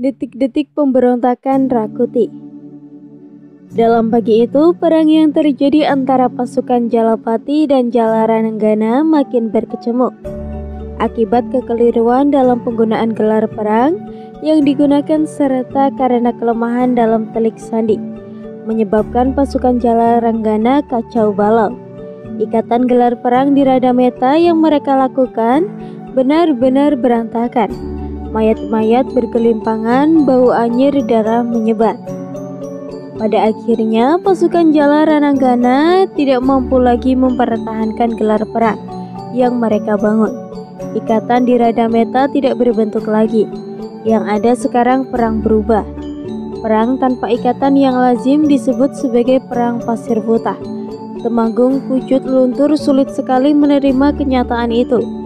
Detik-detik pemberontakan Rakuti. Dalam pagi itu, perang yang terjadi antara pasukan Jalapati dan Jalarananggana makin berkecamuk. Akibat kekeliruan dalam penggunaan gelar perang yang digunakan serta karena kelemahan dalam telik sandi, menyebabkan pasukan Jalaranggana kacau balau. Ikatan gelar perang di Radameta yang mereka lakukan benar-benar berantakan. Mayat-mayat bergelimpangan, bau anyir darah menyebar. Pada akhirnya, pasukan Jalarananggana tidak mampu lagi mempertahankan gelar perang yang mereka bangun. Ikatan di Radameta tidak berbentuk lagi. Yang ada sekarang perang berubah. Perang tanpa ikatan yang lazim disebut sebagai perang pasir putih. Temanggung Pucut Luntur sulit sekali menerima kenyataan itu.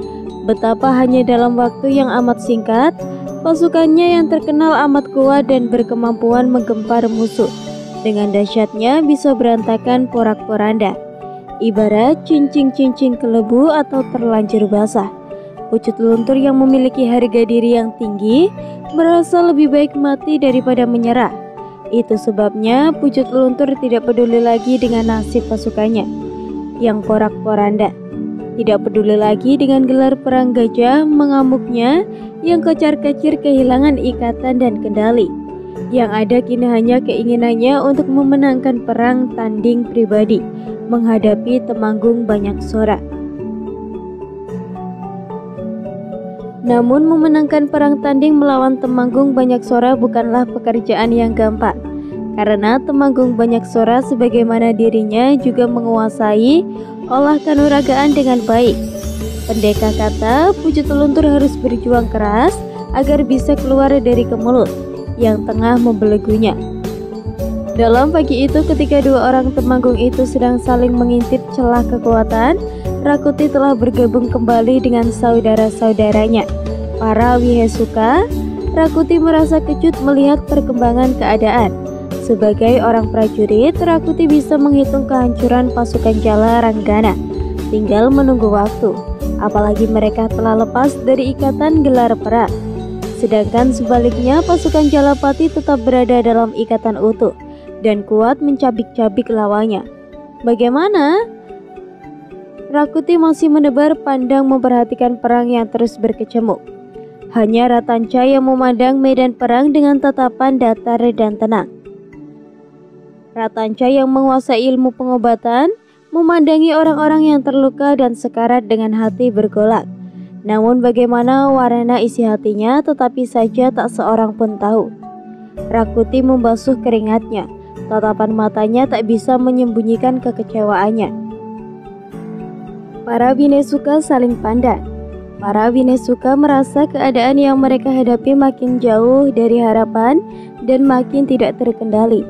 Betapa hanya dalam waktu yang amat singkat, pasukannya yang terkenal amat kuat dan berkemampuan menggempar musuh, dengan dahsyatnya bisa berantakan porak-poranda, ibarat cincin-cincin kelebu atau terlanjur basah. Pucut Luntur yang memiliki harga diri yang tinggi merasa lebih baik mati daripada menyerah. Itu sebabnya Pucut Luntur tidak peduli lagi dengan nasib pasukannya yang porak-poranda. Tidak peduli lagi dengan gelar perang gajah mengamuknya yang kocar-kacir kehilangan ikatan dan kendali. Yang ada kini hanya keinginannya untuk memenangkan perang tanding pribadi menghadapi Temanggung Banyaksora. Namun memenangkan perang tanding melawan Temanggung Banyaksora bukanlah pekerjaan yang gampang. Karena Temanggung Banyaksora sebagaimana dirinya juga menguasai olah kanuragaan dengan baik. Pendekar kata, Pucut Luntur harus berjuang keras agar bisa keluar dari kemulut yang tengah membelenggunya. Dalam pagi itu, ketika dua orang Temanggung itu sedang saling mengintip celah kekuatan, Rakuti telah bergabung kembali dengan saudara-saudaranya, para Wihesuka. Rakuti merasa kejut melihat perkembangan keadaan. Sebagai orang prajurit, Rakuti bisa menghitung kehancuran pasukan Jalaranggana. Tinggal menunggu waktu, apalagi mereka telah lepas dari ikatan gelar perang. Sedangkan sebaliknya, pasukan Jalapati tetap berada dalam ikatan utuh dan kuat mencabik-cabik lawannya. Bagaimana? Rakuti masih menebar pandang memperhatikan perang yang terus berkecamuk. Hanya Ratanca yang memandang medan perang dengan tatapan datar dan tenang. Ratanca yang menguasai ilmu pengobatan memandangi orang-orang yang terluka dan sekarat dengan hati bergolak. Namun bagaimana warna isi hatinya tetapi saja tak seorang pun tahu. Rakuti membasuh keringatnya. Tatapan matanya tak bisa menyembunyikan kekecewaannya. Para Winesuka saling pandang. Para Winesuka merasa keadaan yang mereka hadapi makin jauh dari harapan dan makin tidak terkendali.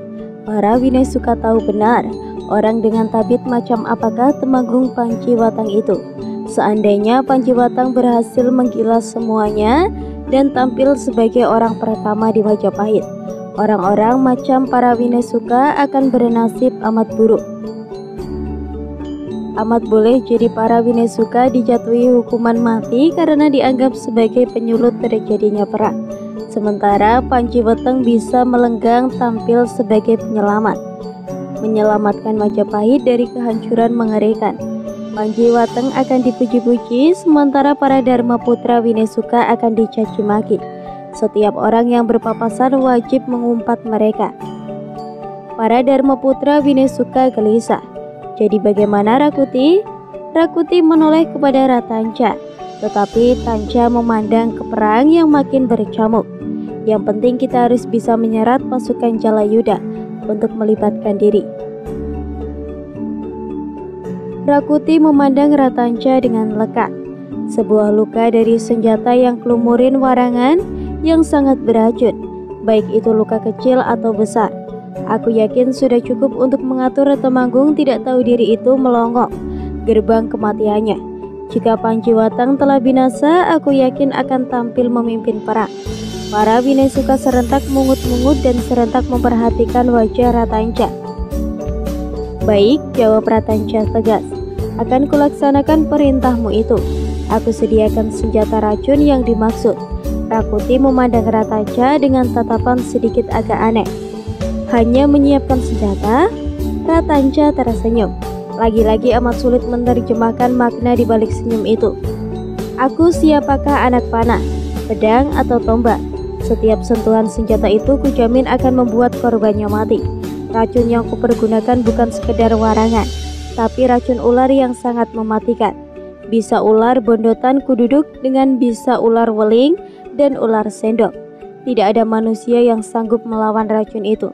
Para Winesuka tahu benar orang dengan tabit macam apakah Temanggung Panciwatang itu. Seandainya Panciwatang berhasil menggilas semuanya dan tampil sebagai orang pertama di Majapahit, orang-orang macam para Winesuka akan bernasib amat buruk. Amat boleh jadi para Winesuka dijatuhi hukuman mati karena dianggap sebagai penyulut terjadinya perang. Sementara Panciwatang bisa melenggang tampil sebagai penyelamat, menyelamatkan Majapahit dari kehancuran mengerikan. Panciwatang akan dipuji-puji, sementara para Dharma Putra Winesuka akan dicaci maki. Setiap orang yang berpapasan wajib mengumpat mereka. Para Dharma Putra Winesuka gelisah. Jadi bagaimana Rakuti? Rakuti menoleh kepada Ratanca, tetapi Tanca memandang ke perang yang makin bercamuk. Yang penting kita harus bisa menyerat pasukan Jalayuda untuk melibatkan diri. Rakuti memandang Ratanca dengan lekat. Sebuah luka dari senjata yang kelumurin warangan yang sangat beracun, baik itu luka kecil atau besar. Aku yakin sudah cukup untuk mengatur Temanggung tidak tahu diri itu melongok gerbang kematiannya. Jika Panciwatang telah binasa, aku yakin akan tampil memimpin perang. Para Winesuka serentak mungut-mungut dan serentak memperhatikan wajah Ratanca. Baik, jawab Ratanca tegas. Akan kulaksanakan perintahmu itu. Aku sediakan senjata racun yang dimaksud. Rakuti memandang Ratanca dengan tatapan sedikit agak aneh. Hanya menyiapkan senjata, Ratanca tersenyum. Lagi-lagi amat sulit menerjemahkan makna di balik senyum itu. Aku siapakah anak panah, pedang atau tombak? Setiap sentuhan senjata itu kujamin akan membuat korbannya mati. Racun yang kupergunakan bukan sekedar warangan, tapi racun ular yang sangat mematikan. Bisa ular bondotan kududuk dengan bisa ular weling dan ular sendok. Tidak ada manusia yang sanggup melawan racun itu.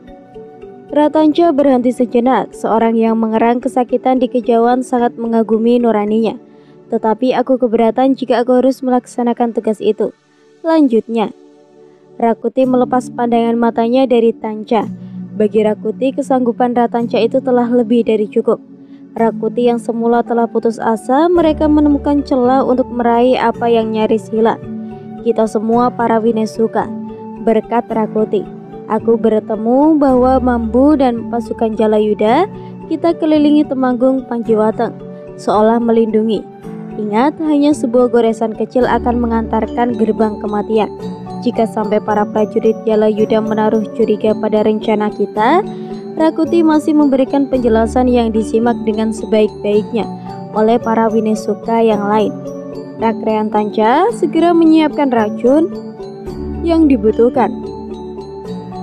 Ratanca berhenti sejenak. Seorang yang mengerang kesakitan di kejauhan sangat mengagumi nuraninya. Tetapi aku keberatan jika aku harus melaksanakan tugas itu. Lanjutnya, Rakuti melepas pandangan matanya dari Tanca. Bagi Rakuti, kesanggupan Ratanca itu telah lebih dari cukup. Rakuti yang semula telah putus asa, mereka menemukan celah untuk meraih apa yang nyaris hilang. Kita semua para Winesuka, berkat Rakuti, aku bertemu bahwa Mambu dan pasukan Jalayuda, kita kelilingi Temanggung Panjiwateng, seolah melindungi. Ingat, hanya sebuah goresan kecil akan mengantarkan gerbang kematian. Jika sampai para prajurit Jalayuda menaruh curiga pada rencana kita, Rakuti masih memberikan penjelasan yang disimak dengan sebaik-baiknya oleh para Winesuka yang lain. Rakrean Tanca segera menyiapkan racun yang dibutuhkan.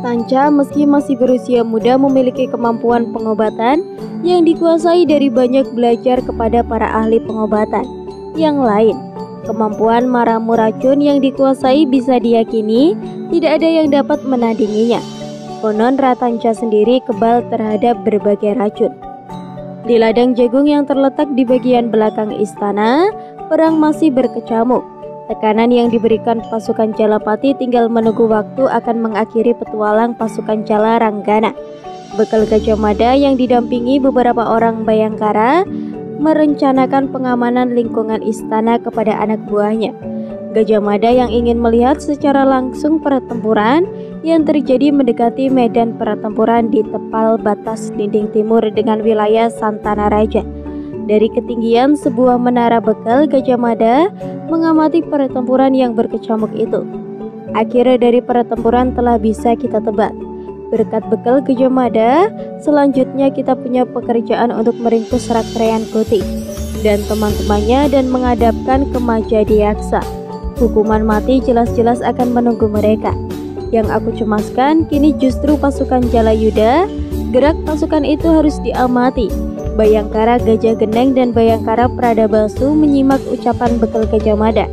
Tanca meski masih berusia muda memiliki kemampuan pengobatan yang dikuasai dari banyak belajar kepada para ahli pengobatan yang lain. Kemampuan meramu racun yang dikuasai bisa diyakini tidak ada yang dapat menandinginya. Konon Ratanca sendiri kebal terhadap berbagai racun. Di ladang jagung yang terletak di bagian belakang istana, perang masih berkecamuk. Tekanan yang diberikan pasukan Jalapati tinggal menunggu waktu akan mengakhiri petualang pasukan Jala Ranggana. Bekal Gajah Mada yang didampingi beberapa orang Bayangkara merencanakan pengamanan lingkungan istana kepada anak buahnya. Gajah Mada yang ingin melihat secara langsung pertempuran yang terjadi mendekati medan pertempuran di tepal batas dinding timur dengan wilayah Santana Raja. Dari ketinggian sebuah menara bekal, Gajah Mada mengamati pertempuran yang berkecamuk itu. Akhirnya dari pertempuran telah bisa kita tebak. Berkat bekal Gajah Mada, selanjutnya kita punya pekerjaan untuk meringkus Rakrean Kuti dan teman-temannya dan menghadapkan ke Majadiaksa. Hukuman mati jelas-jelas akan menunggu mereka. Yang aku cemaskan kini justru pasukan Jalayuda. Gerak pasukan itu harus diamati. Bayangkara Gajah Geneng dan Bayangkara Pradabasu menyimak ucapan bekal Gajah Mada.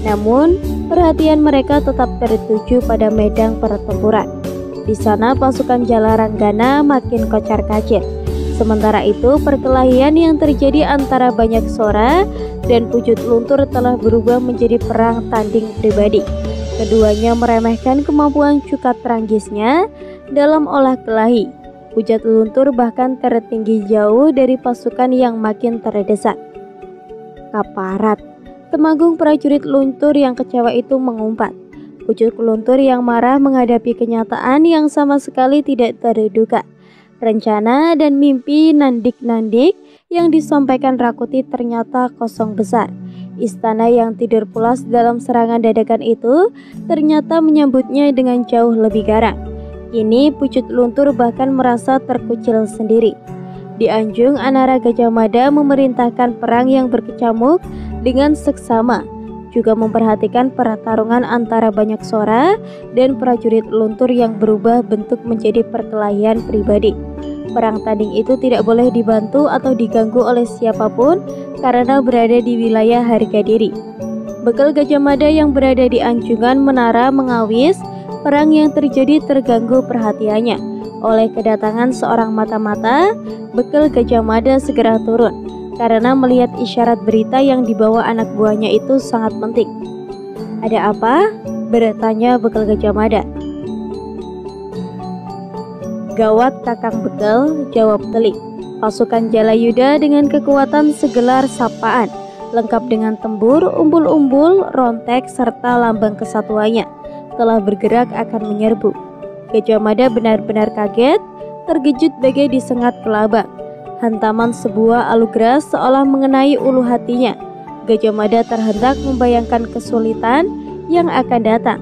Namun, perhatian mereka tetap tertuju pada medan pertempuran. Di sana pasukan Jala Ranggana makin kocar-kacir. Sementara itu, perkelahian yang terjadi antara Banyak Sora dan Pujut Luntur telah berubah menjadi perang tanding pribadi. Keduanya meremehkan kemampuan Cukat Tranggisnya dalam olah kelahi. Pujat Luntur bahkan tertinggi jauh dari pasukan yang makin terdesak. Kaparat, Temanggung prajurit Luntur yang kecewa itu mengumpat. Pujut Luntur yang marah menghadapi kenyataan yang sama sekali tidak terduga. Rencana dan mimpi nandik-nandik yang disampaikan Rakuti ternyata kosong besar. Istana yang tidur pulas dalam serangan dadakan itu ternyata menyambutnya dengan jauh lebih garang. Kini Pujut Luntur bahkan merasa terkucil sendiri. Di Anjung, Anara Gajah Mada memerintahkan perang yang berkecamuk dengan seksama, juga memperhatikan pertarungan antara Banyak Sora dan prajurit Luntur yang berubah bentuk menjadi perkelahian pribadi. Perang tanding itu tidak boleh dibantu atau diganggu oleh siapapun karena berada di wilayah harga diri. Bekal Gajah Mada yang berada di Anjungan Menara mengawis perang yang terjadi terganggu perhatiannya. Oleh kedatangan seorang mata-mata, bekal Gajah Mada segera turun karena melihat isyarat berita yang dibawa anak buahnya itu sangat penting. "Ada apa?" bertanya bekal Gajah Mada. "Gawat Kakang Bekal," jawab Telik. Pasukan Jalayuda dengan kekuatan segelar sapaan, lengkap dengan tembur, umbul-umbul, rontek, serta lambang kesatuannya, telah bergerak akan menyerbu. Gajah Mada benar-benar kaget, terkejut bagai disengat kelabang. Hantaman sebuah alugrah seolah mengenai ulu hatinya. Gajah Mada terhentak membayangkan kesulitan yang akan datang.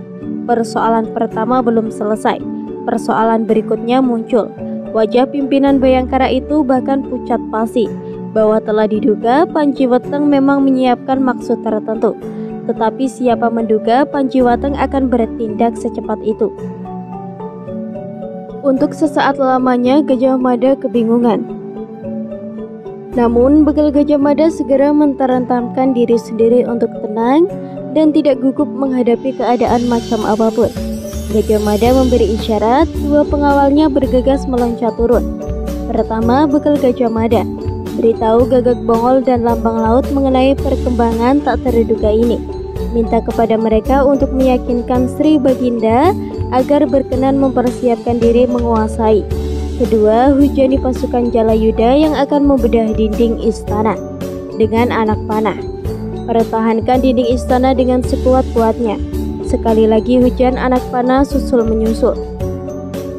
Persoalan pertama belum selesai. Persoalan berikutnya muncul. Wajah pimpinan Bayangkara itu bahkan pucat pasi bahwa telah diduga Panji Weteng memang menyiapkan maksud tertentu. Tetapi siapa menduga Panji Weteng akan bertindak secepat itu? Untuk sesaat lamanya Gajah Mada kebingungan. Namun bekal Gajah Mada segera menterentangkan diri sendiri untuk tenang dan tidak gugup menghadapi keadaan macam apapun. Gajah Mada memberi isyarat, dua pengawalnya bergegas meloncat turun. Pertama, bekal Gajah Mada beritahu Gagak Bongol dan Lambang Laut mengenai perkembangan tak terduga ini. Minta kepada mereka untuk meyakinkan Sri Baginda agar berkenan mempersiapkan diri menguasai. Kedua, hujani pasukan Jalayuda yang akan membedah dinding istana dengan anak panah. Pertahankan dinding istana dengan sekuat-kuatnya. Sekali lagi hujan anak panah susul menyusul.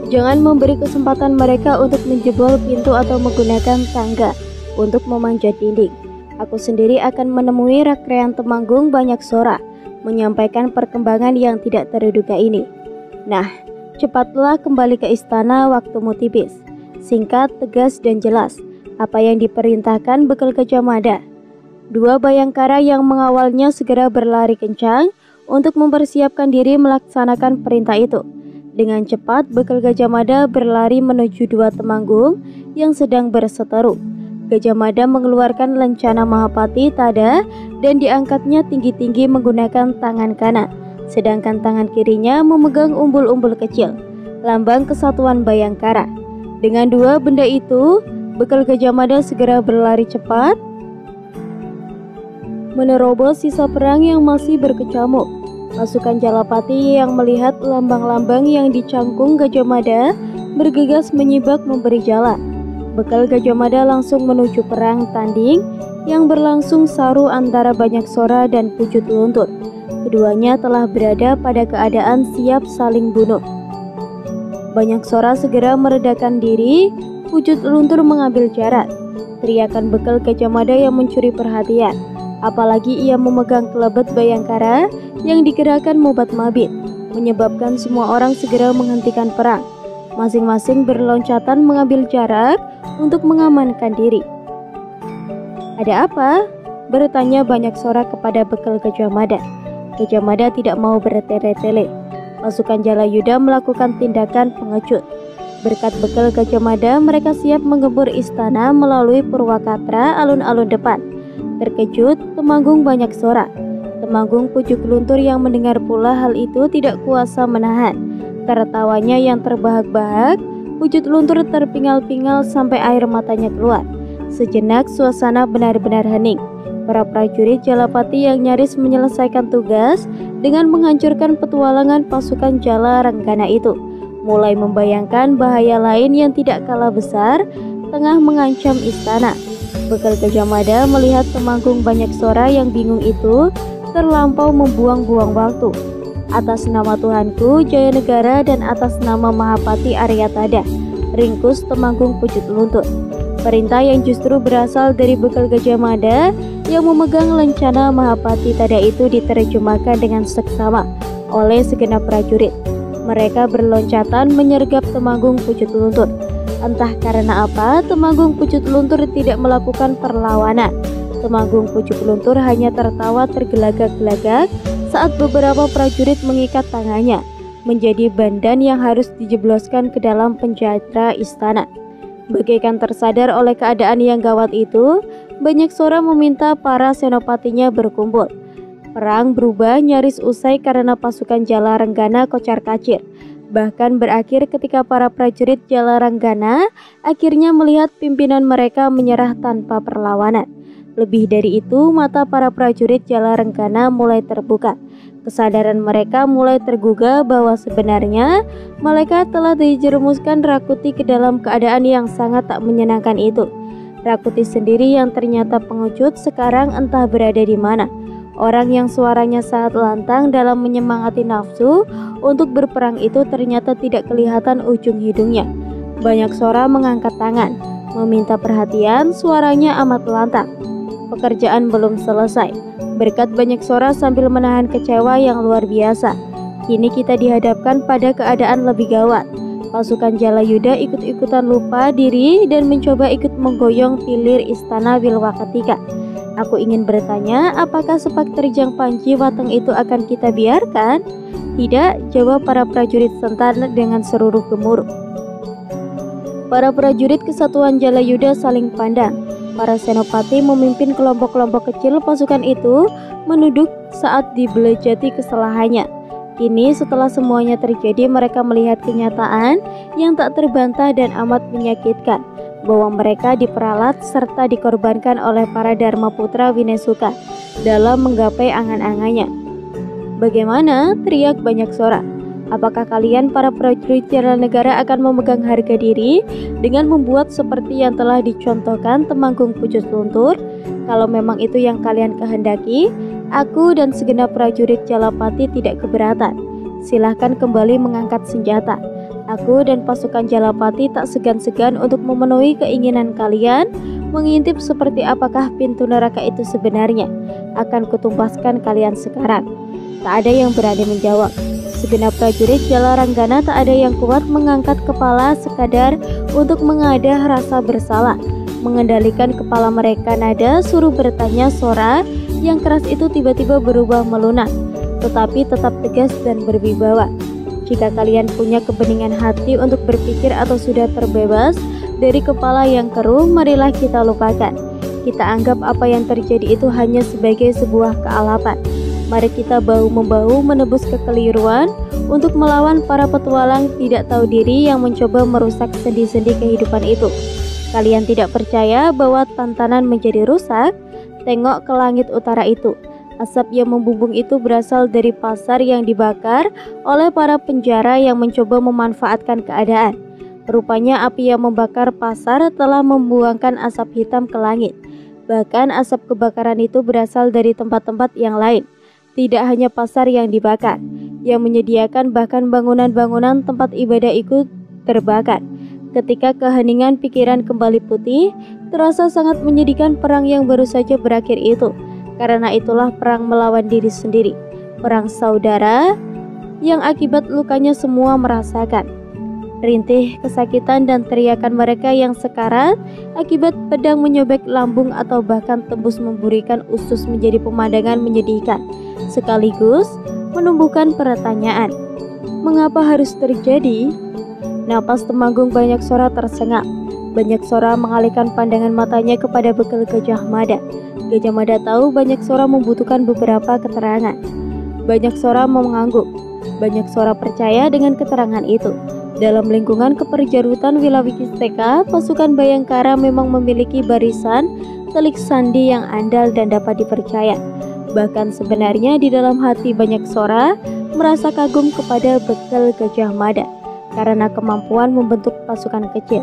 Jangan memberi kesempatan mereka untuk menjebol pintu atau menggunakan tangga untuk memanjat dinding. Aku sendiri akan menemui Rakrean Temanggung Banyaksora, menyampaikan perkembangan yang tidak terduga ini. Nah, cepatlah kembali ke istana, waktumu tipis. Singkat, tegas, dan jelas apa yang diperintahkan bekal Gajah Mada. Dua Bayangkara yang mengawalnya segera berlari kencang untuk mempersiapkan diri melaksanakan perintah itu. Dengan cepat, bekal Gajah Mada berlari menuju dua Temanggung yang sedang berseteru. Gajah Mada mengeluarkan lencana Mahapati Tada dan diangkatnya tinggi-tinggi menggunakan tangan kanan, sedangkan tangan kirinya memegang umbul-umbul kecil, lambang kesatuan Bayangkara. Dengan dua benda itu, bekal Gajah Mada segera berlari cepat menerobos sisa perang yang masih berkecamuk. Pasukan Jalapati yang melihat lambang-lambang yang dicangkung Gajah Mada bergegas menyibak memberi jalan. Bekal Gajah Mada langsung menuju perang tanding yang berlangsung saru antara Banyaksora dan Pujut Luntur. Keduanya telah berada pada keadaan siap saling bunuh. Banyaksora segera meredakan diri, Pujut Luntur mengambil jarak. Teriakan bekal Gajah Mada yang mencuri perhatian. Apalagi ia memegang kelebet Bayangkara yang digerakkan Mobat Mabit, menyebabkan semua orang segera menghentikan perang. Masing-masing berloncatan mengambil jarak untuk mengamankan diri. "Ada apa?" bertanya Banyaksora kepada bekal Gajah Mada. Gajah Mada tidak mau bertele-tele. Pasukan Jalayuda melakukan tindakan pengecut. Berkat bekal Gajah Mada, mereka siap menggempur istana melalui Purwakarta alun-alun depan. Terkejut, Temanggung Banyaksora. Temanggung Pujut Luntur yang mendengar pula hal itu tidak kuasa menahan. Tertawanya yang terbahak-bahak, Pujut Luntur terpingal-pingal sampai air matanya keluar. Sejenak suasana benar-benar hening. Para prajurit Jalapati yang nyaris menyelesaikan tugas dengan menghancurkan petualangan pasukan Jala Renggana itu, mulai membayangkan bahaya lain yang tidak kalah besar tengah mengancam istana. Bekal Gajah Mada melihat Temanggung Banyaksora yang bingung itu terlampau membuang-buang waktu. "Atas nama Tuhanku Jaya Negara dan atas nama Mahapati Arya Tada," ringkus Temanggung Pujut Luntur. Perintah yang justru berasal dari bekal Gajah Mada yang memegang lencana Mahapati Tada itu diterjemahkan dengan seksama oleh segenap prajurit. Mereka berloncatan menyergap Temanggung Pujut Luntur. Entah karena apa, Temanggung Pujut Luntur tidak melakukan perlawanan. Temanggung Pujut Luntur hanya tertawa tergelagak-gelagak saat beberapa prajurit mengikat tangannya menjadi bandan yang harus dijebloskan ke dalam penjara istana. Bagaikan tersadar oleh keadaan yang gawat itu, Banyaksora meminta para senopatinya berkumpul. Perang berubah nyaris usai karena pasukan Jala Renggana kocar-kacir. Bahkan berakhir ketika para prajurit Jala Renggana akhirnya melihat pimpinan mereka menyerah tanpa perlawanan. Lebih dari itu, mata para prajurit Jala Renggana mulai terbuka. Kesadaran mereka mulai tergugah bahwa sebenarnya mereka telah dijerumuskan Rakuti ke dalam keadaan yang sangat tak menyenangkan itu. Rakuti sendiri yang ternyata pengecut sekarang entah berada di mana. Orang yang suaranya sangat lantang dalam menyemangati nafsu untuk berperang itu ternyata tidak kelihatan ujung hidungnya. Banyaksora mengangkat tangan, meminta perhatian, suaranya amat lantang. Pekerjaan belum selesai. Berkat Banyaksora sambil menahan kecewa yang luar biasa. Kini kita dihadapkan pada keadaan lebih gawat. Pasukan Jalayuda ikut-ikutan lupa diri dan mencoba ikut menggoyong pilir istana Wilwakatika. Aku ingin bertanya, apakah sepak terjang Panji Wateng itu akan kita biarkan? Tidak, jawab para prajurit Sentan dengan seruruh gemuruh. Para prajurit kesatuan Jalayuda saling pandang. Para senopati memimpin kelompok-kelompok kecil pasukan itu menunduk saat dibelajati kesalahannya. Kini setelah semuanya terjadi, mereka melihat kenyataan yang tak terbantah dan amat menyakitkan, bahwa mereka diperalat serta dikorbankan oleh para Dharma Putra Winesuka dalam menggapai angan-angannya. Bagaimana? Teriak banyak suara. Apakah kalian para prajurit jalan negara akan memegang harga diri dengan membuat seperti yang telah dicontohkan Temanggung Pucuk Luntur? Kalau memang itu yang kalian kehendaki, aku dan segenap prajurit Jalapati tidak keberatan. Silahkan kembali mengangkat senjata. Aku dan pasukan Jalapati tak segan-segan untuk memenuhi keinginan kalian, mengintip seperti apakah pintu neraka itu sebenarnya. Akan kutumpaskan kalian sekarang. Tak ada yang berani menjawab. Segenap prajurit Jalaranggana tak ada yang kuat mengangkat kepala sekadar untuk mengadah rasa bersalah. Mengendalikan kepala mereka, nada suruh bertanya suara yang keras itu tiba-tiba berubah melunak, tetapi tetap tegas dan berwibawa. Jika kalian punya kebeningan hati untuk berpikir atau sudah terbebas dari kepala yang keruh, marilah kita lupakan. Kita anggap apa yang terjadi itu hanya sebagai sebuah kealapan. Mari kita bahu-membahu menebus kekeliruan untuk melawan para petualang tidak tahu diri yang mencoba merusak sendi-sendi kehidupan itu. Kalian tidak percaya bahwa tantanan menjadi rusak? Tengok ke langit utara itu. Asap yang membumbung itu berasal dari pasar yang dibakar oleh para penjara yang mencoba memanfaatkan keadaan. Rupanya api yang membakar pasar telah membuangkan asap hitam ke langit. Bahkan asap kebakaran itu berasal dari tempat-tempat yang lain. Tidak hanya pasar yang dibakar, yang menyediakan bahkan bangunan-bangunan tempat ibadah ikut terbakar. Ketika keheningan pikiran kembali putih, terasa sangat menyedihkan perang yang baru saja berakhir itu. Karena itulah perang melawan diri sendiri, perang saudara yang akibat lukanya semua merasakan. Rintih, kesakitan dan teriakan mereka yang sekarat akibat pedang menyobek lambung atau bahkan tembus memburikan usus menjadi pemandangan menyedihkan, sekaligus menumbuhkan pertanyaan. Mengapa harus terjadi? Napas Temanggung banyak suara tersengal. Banyak suara mengalihkan pandangan matanya kepada bekal Gajah Mada. Gajah Mada tahu banyak suara membutuhkan beberapa keterangan. Banyak suara mengangguk. Banyak suara percaya dengan keterangan itu. Dalam lingkungan keperjarutan Wilawikisteka, pasukan Bayangkara memang memiliki barisan telik sandi yang andal dan dapat dipercaya. Bahkan sebenarnya di dalam hati banyak suara merasa kagum kepada bekal Gajah Mada karena kemampuan membentuk pasukan kecil,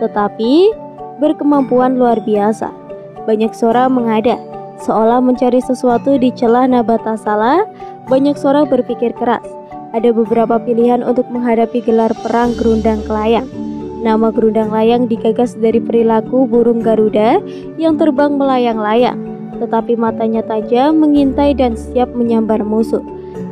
tetapi berkemampuan luar biasa. Banyak suara mengada, seolah mencari sesuatu di celah Nabatasala. Banyak suara berpikir keras. Ada beberapa pilihan untuk menghadapi gelar perang Gerundang Kelayang. Nama Gerundang Layang digagas dari perilaku burung Garuda yang terbang melayang-layang, tetapi matanya tajam, mengintai dan siap menyambar musuh.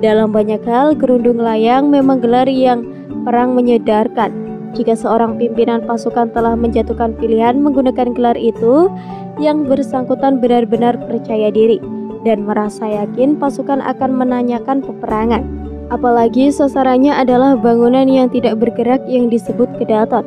Dalam banyak hal, Gerundung Layang memang gelar yang perang menyedarkan. Jika seorang pimpinan pasukan telah menjatuhkan pilihan menggunakan gelar itu, yang bersangkutan benar-benar percaya diri dan merasa yakin pasukan akan menanyakan peperangan. Apalagi sasarannya adalah bangunan yang tidak bergerak yang disebut kedaton.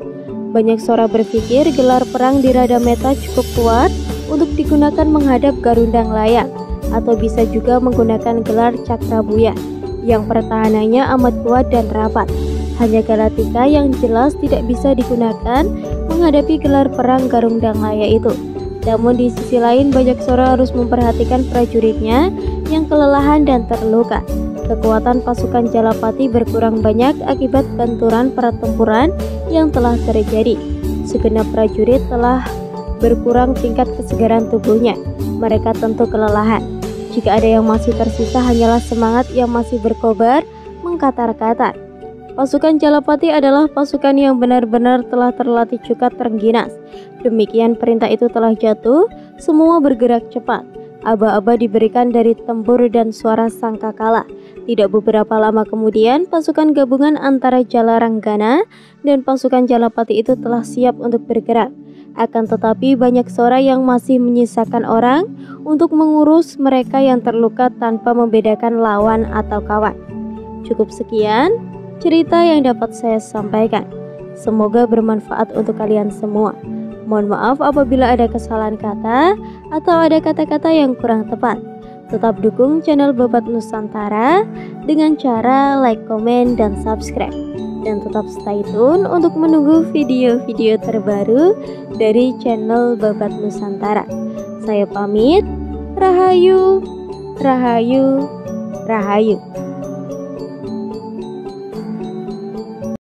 Banyak suara berpikir gelar perang di Radameta cukup kuat untuk digunakan menghadap Garundang Layang, atau bisa juga menggunakan gelar Cakrabuya yang pertahanannya amat kuat dan rapat. Hanya Galatika yang jelas tidak bisa digunakan menghadapi gelar perang Garundang Laya itu. Namun di sisi lain banyak suara harus memperhatikan prajuritnya yang kelelahan dan terluka. Kekuatan pasukan Jalapati berkurang banyak akibat benturan pertempuran yang telah terjadi. Segenap prajurit telah berkurang tingkat kesegaran tubuhnya. Mereka tentu kelelahan. Jika ada yang masih tersisa hanyalah semangat yang masih berkobar mengkatar-katar. Pasukan Jalapati adalah pasukan yang benar-benar telah terlatih cukat terengginas. Demikian perintah itu telah jatuh, semua bergerak cepat. Aba-aba diberikan dari tempur dan suara sangkakala. Tidak beberapa lama kemudian, pasukan gabungan antara Jalaranggana dan pasukan Jalapati itu telah siap untuk bergerak. Akan tetapi banyak Sora yang masih menyisakan orang untuk mengurus mereka yang terluka tanpa membedakan lawan atau kawan. Cukup sekian cerita yang dapat saya sampaikan. Semoga bermanfaat untuk kalian semua. Mohon maaf apabila ada kesalahan kata atau ada kata-kata yang kurang tepat. Tetap dukung channel Babat Nusantara dengan cara like, komen, dan subscribe. Dan tetap stay tune untuk menunggu video-video terbaru dari channel Babat Nusantara. Saya pamit, Rahayu, Rahayu, Rahayu.